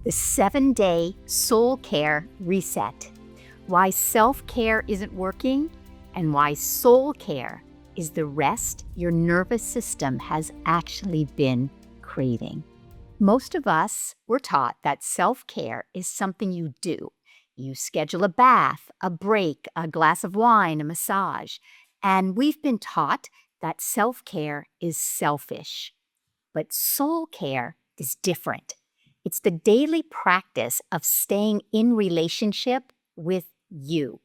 The 7-day soul care reset. Why self-care isn't working and why soul care is the rest your nervous system has actually been craving. Most of us were taught that self-care is something you do. You schedule a bath, a break, a glass of wine, a massage. And we've been taught that self-care is selfish. But soul care is different. It's the daily practice of staying in relationship with you,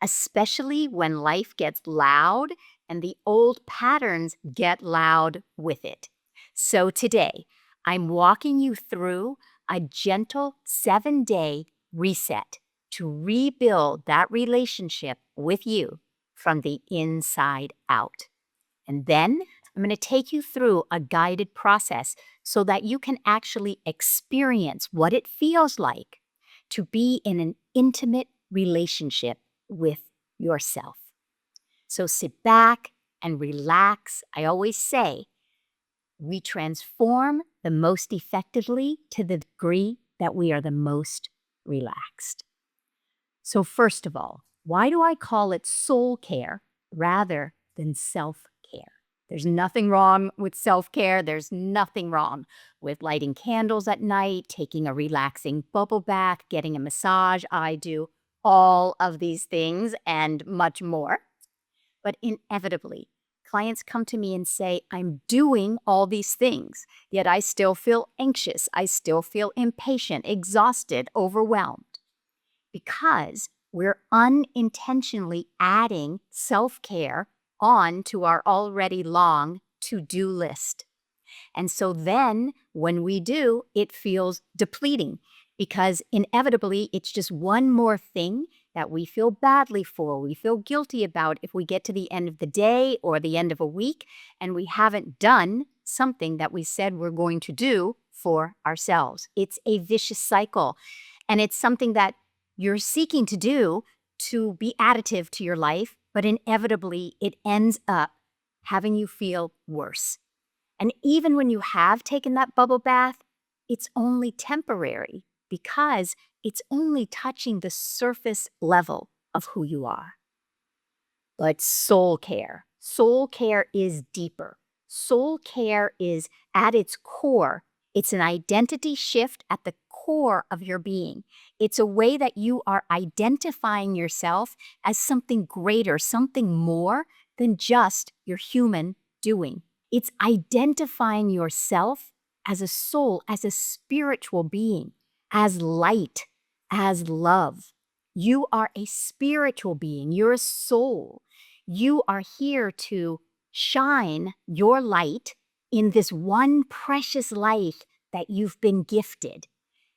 especially when life gets loud and the old patterns get loud with it. So today, I'm walking you through a gentle 7-day reset to rebuild that relationship with you from the inside out. And then I'm going to take you through a guided process so that you can actually experience what it feels like to be in an intimate relationship with yourself. So sit back and relax. I always say, we transform the most effectively to the degree that we are the most relaxed. So first of all, why do I call it soul care rather than self-care? There's nothing wrong with self-care. There's nothing wrong with lighting candles at night, taking a relaxing bubble bath, getting a massage. I do all of these things and much more. But inevitably, clients come to me and say, I'm doing all these things, yet I still feel anxious. I still feel impatient, exhausted, overwhelmed. Because we're unintentionally adding self-care on to our already long to-do list. And so then when we do, it feels depleting because inevitably it's just one more thing that we feel badly for, we feel guilty about if we get to the end of the day or the end of a week and we haven't done something that we said we're going to do for ourselves. It's a vicious cycle, and it's something that you're seeking to do to be additive to your life, but inevitably it ends up having you feel worse. And even when you have taken that bubble bath, it's only temporary because it's only touching the surface level of who you are. But soul care is deeper. Soul care is at its core. It's an identity shift at the core of your being. It's a way that you are identifying yourself as something greater, something more than just your human doing. It's identifying yourself as a soul, as a spiritual being, as light, as love. You are a spiritual being. You're a soul. You are here to shine your light in this one precious life that you've been gifted.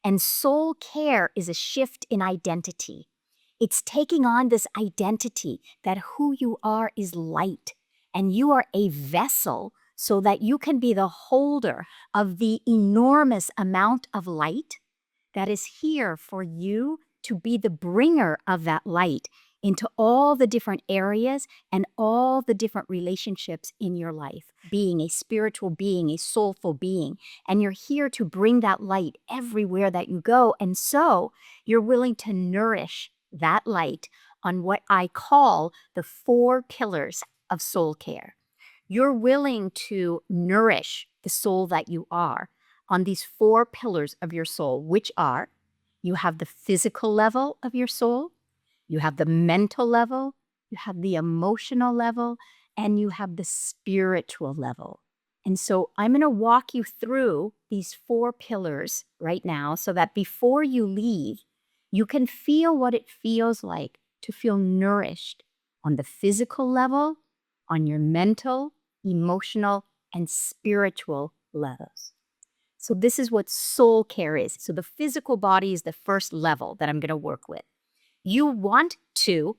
And soul care is a shift in identity. It's taking on this identity that who you are is light, and you are a vessel so that you can be the holder of the enormous amount of light that is here for you to be the bringer of that light into all the different areas and all the different relationships in your life. Being a spiritual being, a soulful being, and you're here to bring that light everywhere that you go. And so you're willing to nourish that light on what I call the 4 pillars of soul care. You're willing to nourish the soul that you are on these 4 pillars of your soul, which are, you have the physical level of your soul, you have the mental level, you have the emotional level, and you have the spiritual level. And so I'm going to walk you through these 4 pillars right now so that before you leave, you can feel what it feels like to feel nourished on the physical level, on your mental, emotional, and spiritual levels. So this is what soul care is. So the physical body is the first level that I'm going to work with. You want to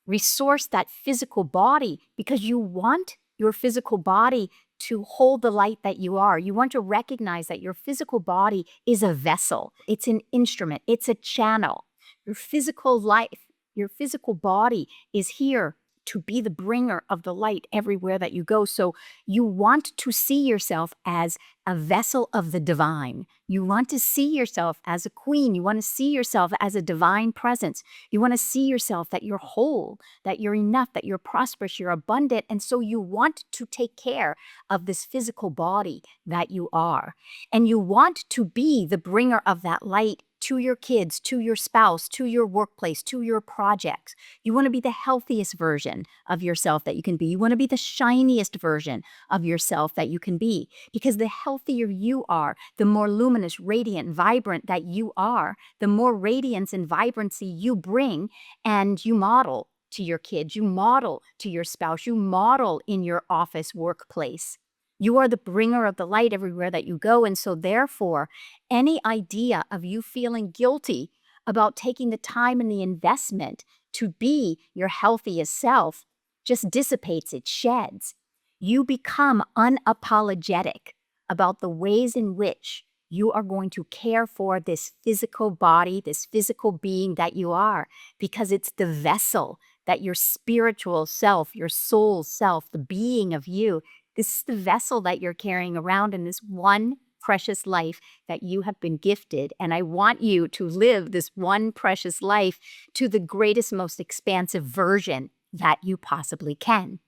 resource that physical body because you want your physical body to hold the light that you are. You want to recognize that your physical body is a vessel. It's an instrument. It's a channel. Your physical life, your physical body is here to be the bringer of the light everywhere that you go. So you want to see yourself as a vessel of the divine. You want to see yourself as a queen. You want to see yourself as a divine presence. You want to see yourself that you're whole, that you're enough, that you're prosperous, you're abundant. And so you want to take care of this physical body that you are. And you want to be the bringer of that light to your kids, to your spouse, to your workplace, to your projects. You want to be the healthiest version of yourself that you can be. You want to be the shiniest version of yourself that you can be. Because the healthier you are, the more luminous, radiant, vibrant that you are, the more radiance and vibrancy you bring and you model to your kids, you model to your spouse, you model in your office, workplace. You are the bringer of the light everywhere that you go. And so therefore, any idea of you feeling guilty about taking the time and the investment to be your healthiest self just dissipates, it sheds. You become unapologetic about the ways in which you are going to care for this physical body, this physical being that you are, because it's the vessel that your spiritual self, your soul self, the being of you, this is the vessel that you're carrying around in this one precious life that you have been gifted. And I want you to live this one precious life to the greatest, most expansive version that you possibly can.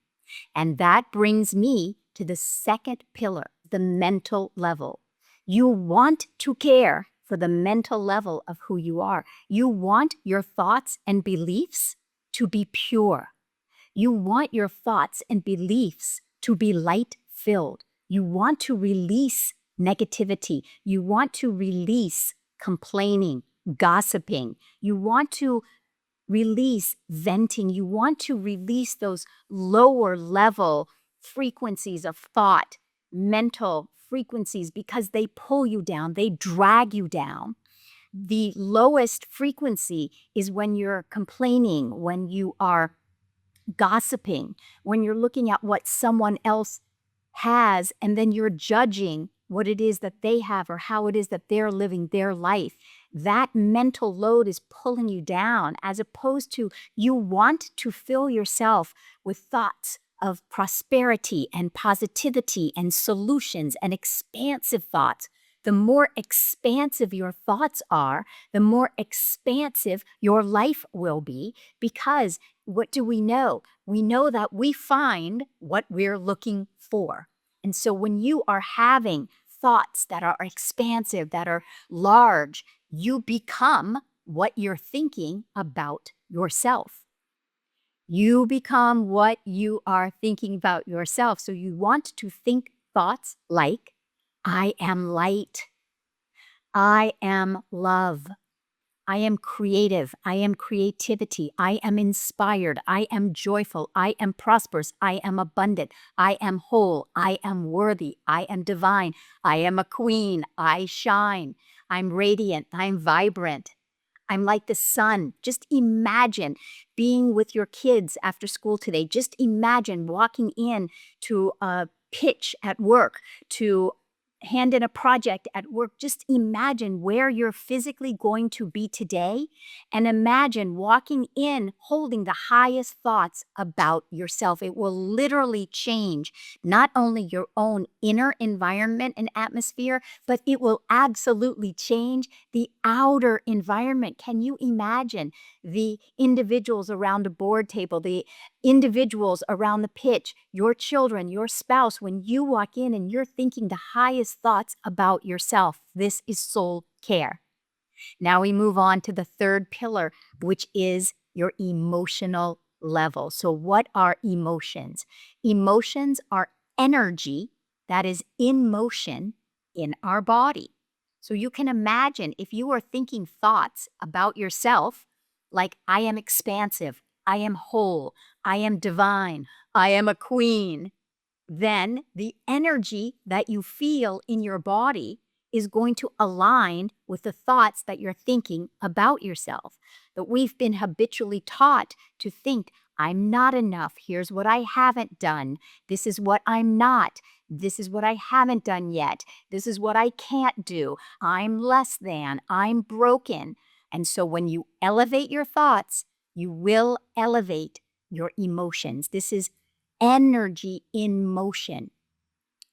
And that brings me to the second pillar, the mental level. You want to care for the mental level of who you are. You want your thoughts and beliefs to be pure. You want your thoughts and beliefs to be light-filled. You want to release negativity. You want to release complaining, gossiping. You want to release venting. You want to release those lower level frequencies of thought, mental frequencies, because they pull you down, they drag you down. The lowest frequency is when you're complaining, when you are gossiping, when you're looking at what someone else has and then you're judging what it is that they have or how it is that they're living their life. That mental load is pulling you down, as opposed to you want to fill yourself with thoughts of prosperity and positivity and solutions and expansive thoughts. The more expansive your thoughts are, the more expansive your life will be, because what do we know? We know that we find what we're looking for. And so when you are having thoughts that are expansive, that are large, you become what you're thinking about yourself. You become what you are thinking about yourself. So you want to think thoughts like, I am light. I am love. I am creative. I am creativity. I am inspired. I am joyful. I am prosperous. I am abundant. I am whole. I am worthy. I am divine. I am a queen. I shine. I'm radiant. I'm vibrant. I'm like the sun. Just imagine being with your kids after school today. Just imagine walking in to a pitch at work, to hand in a project at work. Just imagine where you're physically going to be today, and imagine walking in holding the highest thoughts about yourself. It will literally change not only your own inner environment and atmosphere, but it will absolutely change the outer environment. Can you imagine the individuals around a board table, the individuals around the pitch, your children, your spouse, when you walk in and you're thinking the highest thoughts about yourself? This is soul care. Now we move on to the third pillar, which is your emotional level. So what are emotions? Emotions are energy that is in motion in our body. So you can imagine if you are thinking thoughts about yourself, like I am expansive, I am whole, I am divine, I am a queen, then the energy that you feel in your body is going to align with the thoughts that you're thinking about yourself. That we've been habitually taught to think, I'm not enough. Here's what I haven't done. This is what I'm not. This is what I haven't done yet. This is what I can't do. I'm less than. I'm broken. And so when you elevate your thoughts, you will elevate your emotions. This is energy in motion.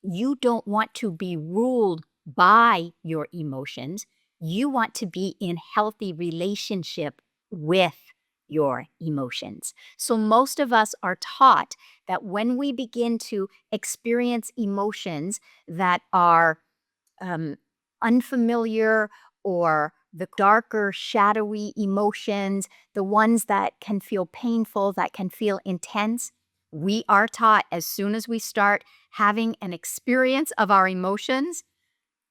You don't want to be ruled by your emotions. You want to be in healthy relationship with your emotions. So most of us are taught that when we begin to experience emotions that are um, unfamiliar or the darker, shadowy emotions, the ones that can feel painful, that can feel intense. We are taught as soon as we start having an experience of our emotions,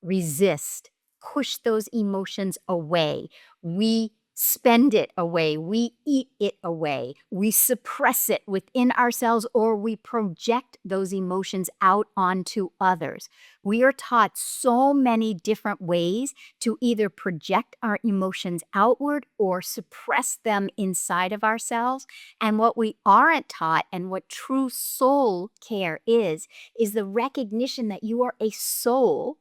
resist, push those emotions away. We spend it away. We eat it away. We suppress it within ourselves, or we project those emotions out onto others. We are taught so many different ways to either project our emotions outward or suppress them inside of ourselves. And what we aren't taught, and what true soul care is the recognition that you are a soul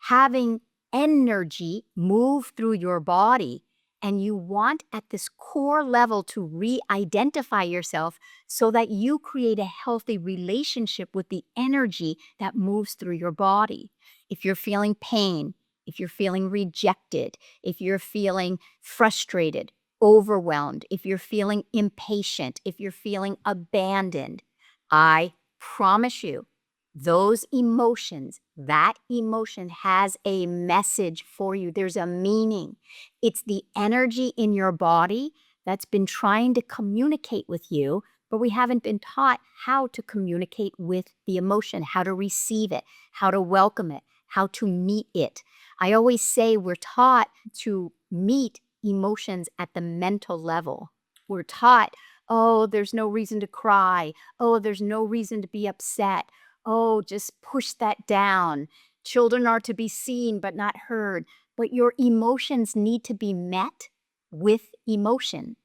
having energy move through your body, and you want at this core level to re-identify yourself so that you create a healthy relationship with the energy that moves through your body. If you're feeling pain, if you're feeling rejected, if you're feeling frustrated, overwhelmed, if you're feeling impatient, if you're feeling abandoned, I promise you, those emotions, that emotion has a message for you. There's a meaning. It's the energy in your body that's been trying to communicate with you, but we haven't been taught how to communicate with the emotion, how to receive it, how to welcome it, how to meet it. I always say we're taught to meet emotions at the mental level. We're taught, oh, there's no reason to cry. Oh, there's no reason to be upset. Oh, just push that down. Children are to be seen but not heard. But your emotions need to be met with emotion.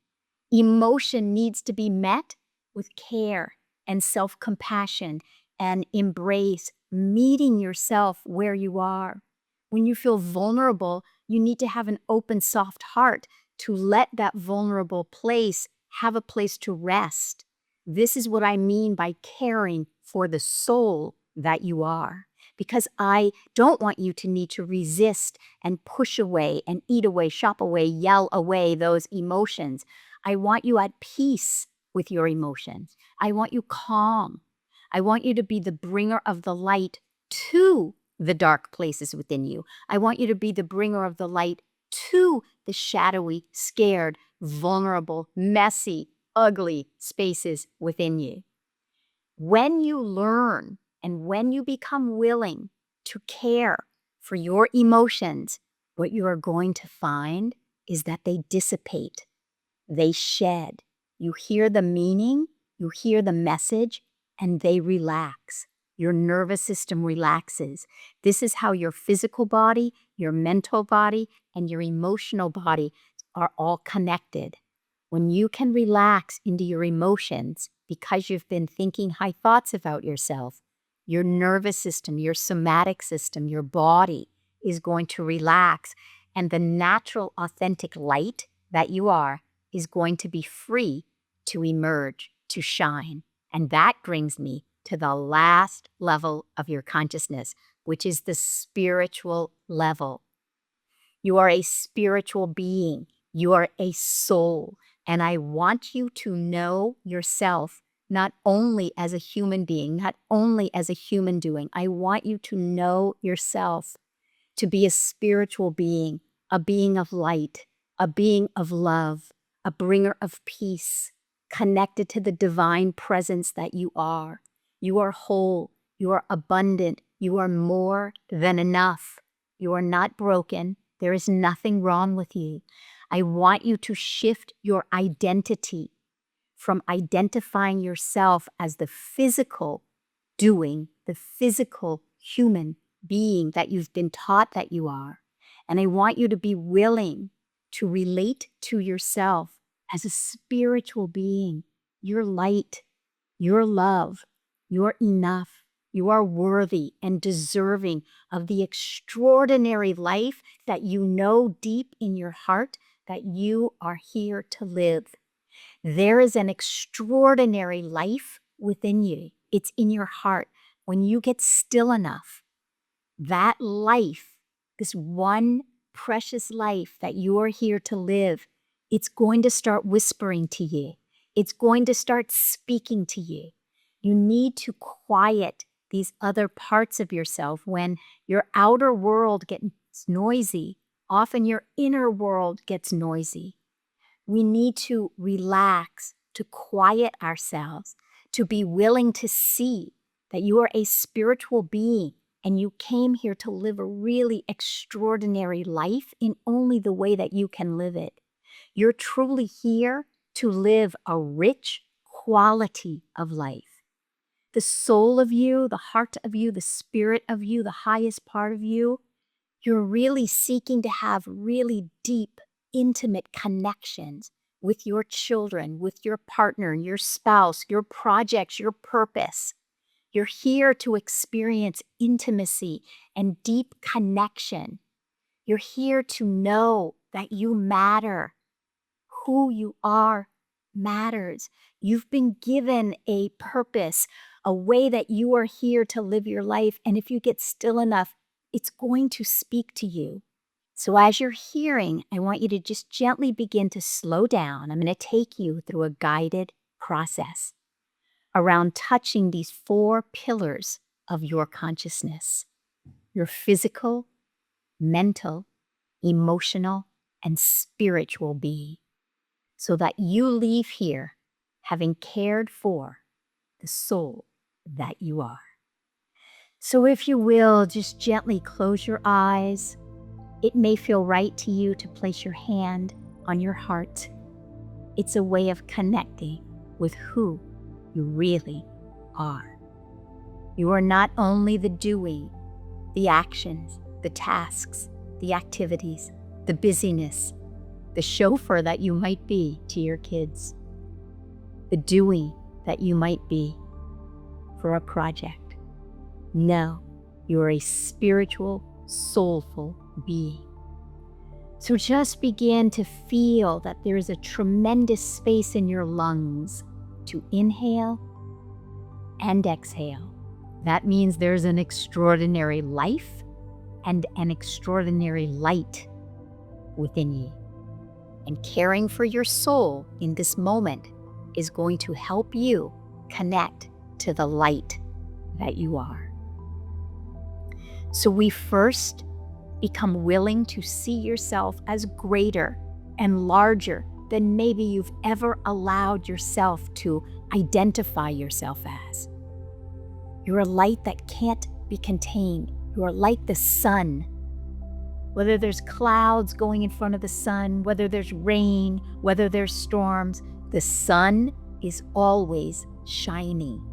Emotion needs to be met with care and self-compassion and embrace, meeting yourself where you are. When you feel vulnerable, you need to have an open, soft heart to let that vulnerable place have a place to rest. This is what I mean by caring for the soul that you are. Because I don't want you to need to resist and push away and eat away, shop away, yell away those emotions. I want you at peace with your emotions. I want you calm. I want you to be the bringer of the light to the dark places within you. I want you to be the bringer of the light to the shadowy, scared, vulnerable, messy, ugly spaces within you. When you learn and when you become willing to care for your emotions, what you are going to find is that they dissipate, they shed. You hear the meaning, you hear the message, and they relax. Your nervous system relaxes. This is how your physical body, your mental body, and your emotional body are all connected. When you can relax into your emotions because you've been thinking high thoughts about yourself, your nervous system, your somatic system, your body is going to relax, and the natural, authentic light that you are is going to be free to emerge, to shine. And that brings me to the last level of your consciousness, which is the spiritual level. You are a spiritual being. You are a soul. And I want you to know yourself not only as a human being, not only as a human doing. I want you to know yourself to be a spiritual being, a being of light, a being of love, a bringer of peace, connected to the divine presence that you are. You are whole. You are abundant. You are more than enough. You are not broken. There is nothing wrong with you. I want you to shift your identity from identifying yourself as the physical doing, the physical human being that you've been taught that you are. And I want you to be willing to relate to yourself as a spiritual being. You're light, you're love, you're enough, you are worthy and deserving of the extraordinary life that you know deep in your heart that you are here to live. There is an extraordinary life within you. It's in your heart. When you get still enough, that life, this one precious life that you are here to live, it's going to start whispering to you. It's going to start speaking to you. You need to quiet these other parts of yourself. When your outer world gets noisy, often your inner world gets noisy. We need to relax, to quiet ourselves, to be willing to see that you are a spiritual being and you came here to live a really extraordinary life in only the way that you can live it. You're truly here to live a rich quality of life. The soul of you, the heart of you, the spirit of you, the highest part of you, you're really seeking to have really deep, intimate connections with your children, with your partner, your spouse, your projects, your purpose. You're here to experience intimacy and deep connection. You're here to know that you matter. Who you are matters. You've been given a purpose, a way that you are here to live your life. And if you get still enough, it's going to speak to you. So as you're hearing, I want you to just gently begin to slow down. I'm going to take you through a guided process around touching these 4 pillars of your consciousness: your physical, mental, emotional, and spiritual being, so that you leave here having cared for the soul that you are. So if you will, just gently close your eyes. It may feel right to you to place your hand on your heart. It's a way of connecting with who you really are. You are not only the doing, the actions, the tasks, the activities, the busyness, the chauffeur that you might be to your kids, the doing that you might be for a project. No, you are a spiritual, soulful being. So just begin to feel that there is a tremendous space in your lungs to inhale and exhale. That means there's an extraordinary life and an extraordinary light within you. And caring for your soul in this moment is going to help you connect to the light that you are. So we first become willing to see yourself as greater and larger than maybe you've ever allowed yourself to identify yourself as. You're a light that can't be contained. You are like the sun. Whether there's clouds going in front of the sun, whether there's rain, whether there's storms, the sun is always shining.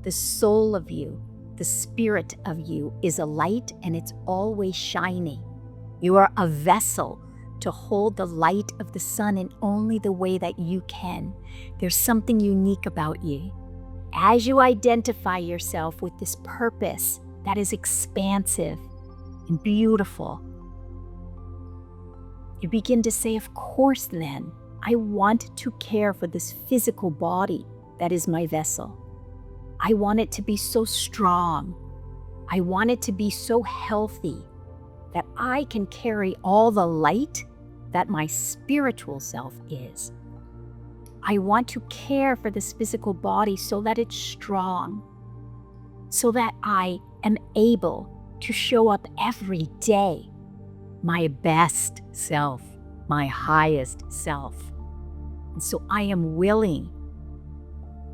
The soul of you, the spirit of you is a light, and it's always shining. You are a vessel to hold the light of the sun in only the way that you can. There's something unique about you. As you identify yourself with this purpose that is expansive and beautiful, you begin to say, of course then, I want to care for this physical body that is my vessel. I want it to be so strong. I want it to be so healthy that I can carry all the light that my spiritual self is. I want to care for this physical body so that it's strong, so that I am able to show up every day, my best self, my highest self. And so I am willing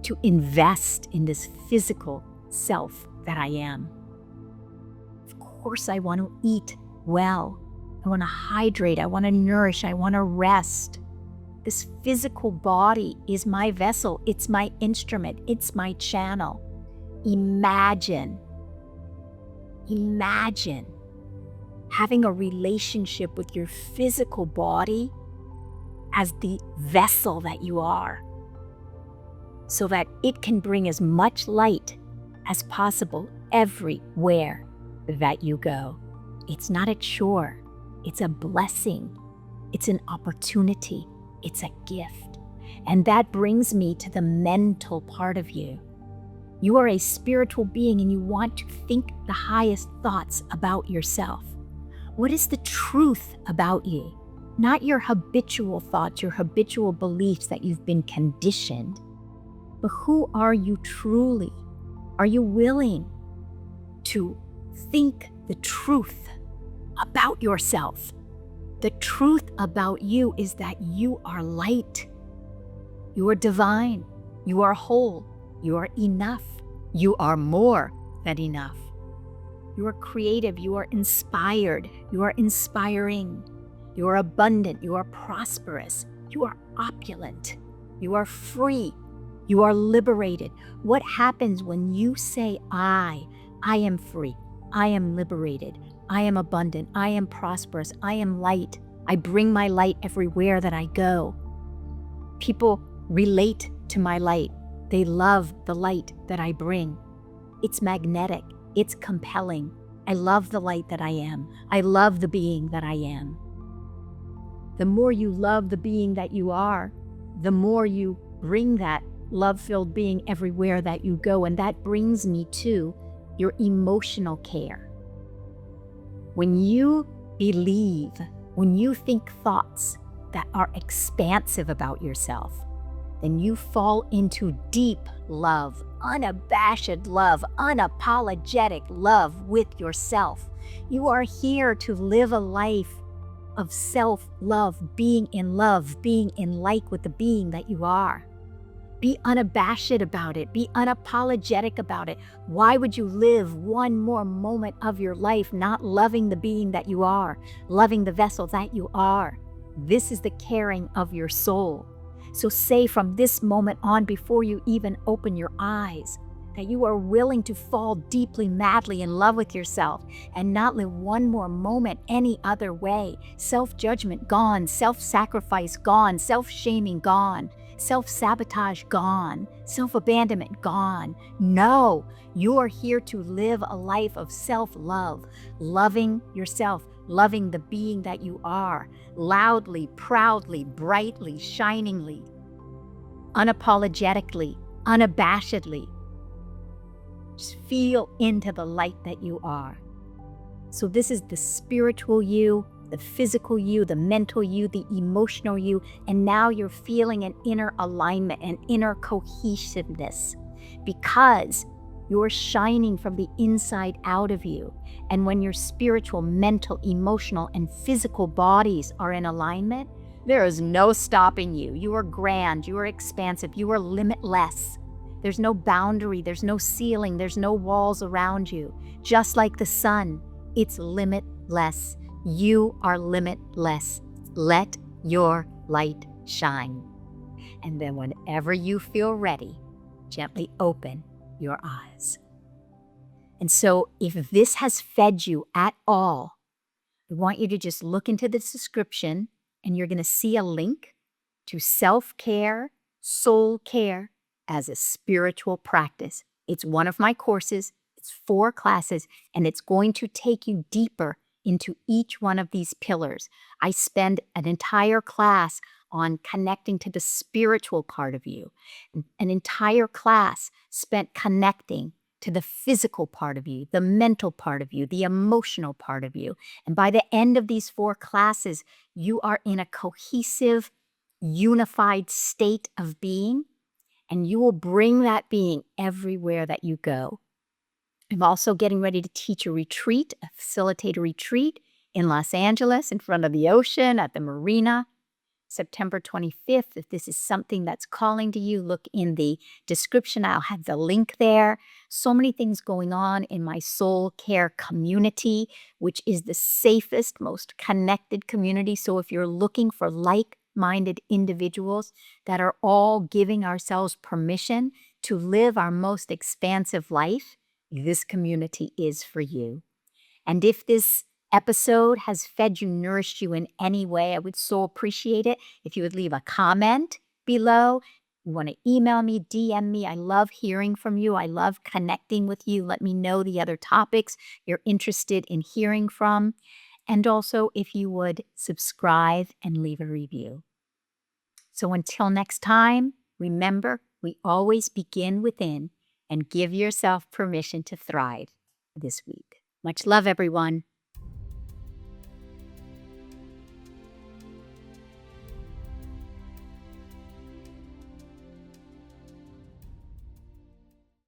to invest in this physical self that I am. Of course, I want to eat well. I want to hydrate. I want to nourish. I want to rest. This physical body is my vessel. It's my instrument. It's my channel. Imagine having a relationship with your physical body as the vessel that you are, so that it can bring as much light as possible everywhere that you go. It's not a chore. It's a blessing. It's an opportunity. It's a gift. And that brings me to the mental part of you. You are a spiritual being and you want to think the highest thoughts about yourself. What is the truth about you? Not your habitual thoughts, your habitual beliefs that you've been conditioned, but who are you truly? Are you willing to think the truth about yourself? The truth about you is that you are light. You are divine. You are whole. You are enough. You are more than enough. You are creative. You are inspired. You are inspiring. You are abundant. You are prosperous. You are opulent. You are free. You are liberated. What happens when you say, I am free. I am liberated. I am abundant. I am prosperous. I am light. I bring my light everywhere that I go. People relate to my light. They love the light that I bring. It's magnetic. It's compelling. I love the light that I am. I love the being that I am. The more you love the being that you are, the more you bring that love-filled being everywhere that you go. And that brings me to your emotional care. When you believe, when you think thoughts that are expansive about yourself, then you fall into deep love, unabashed love, unapologetic love with yourself. You are here to live a life of self-love, being in like with the being that you are. Be unabashed about it. Be unapologetic about it. Why would you live one more moment of your life not loving the being that you are, loving the vessel that you are? This is the caring of your soul. So say from this moment on, before you even open your eyes, that you are willing to fall deeply, madly in love with yourself and not live one more moment any other way. Self-judgment gone, self-sacrifice gone, self-shaming gone, self-sabotage gone, self-abandonment gone. No, you are here to live a life of self-love, loving yourself, loving the being that you are, loudly, proudly, brightly, shiningly, unapologetically, unabashedly. Just feel into the light that you are. So this is the spiritual you, the physical you, the mental you, the emotional you, and now you're feeling an inner alignment, an inner cohesiveness, because you're shining from the inside out of you. And when your spiritual, mental, emotional, and physical bodies are in alignment, there is no stopping you. You are grand, you are expansive, you are limitless. There's no boundary, there's no ceiling, there's no walls around you. Just like the sun, it's limitless. You are limitless. Let your light shine. And then whenever you feel ready, gently open your eyes. And so if this has fed you at all, I want you to just look into the description and you're going to see a link to self-care, soul care as a spiritual practice. It's one of my courses. It's 4 classes, and it's going to take you deeper into each one of these pillars. I spend an entire class on connecting to the spiritual part of you, an entire class spent connecting to the physical part of you, the mental part of you, the emotional part of you. And by the end of these 4 classes, you are in a cohesive, unified state of being, and you will bring that being everywhere that you go. I'm also getting ready to teach a retreat, facilitate a retreat in Los Angeles in front of the ocean at the marina, September 25th. If this is something that's calling to you, look in the description. I'll have the link there. So many things going on in my soul care community, which is the safest, most connected community. So if you're looking for like-minded individuals that are all giving ourselves permission to live our most expansive life, this community is for you. And if this episode has fed you, nourished you in any way, I would so appreciate it if you would leave a comment below. You want to email me, DM me. I love hearing from you. I love connecting with you. Let me know the other topics you're interested in hearing from. And also if you would subscribe and leave a review. So until next time, remember, we always begin within and give yourself permission to thrive this week. Much love, everyone.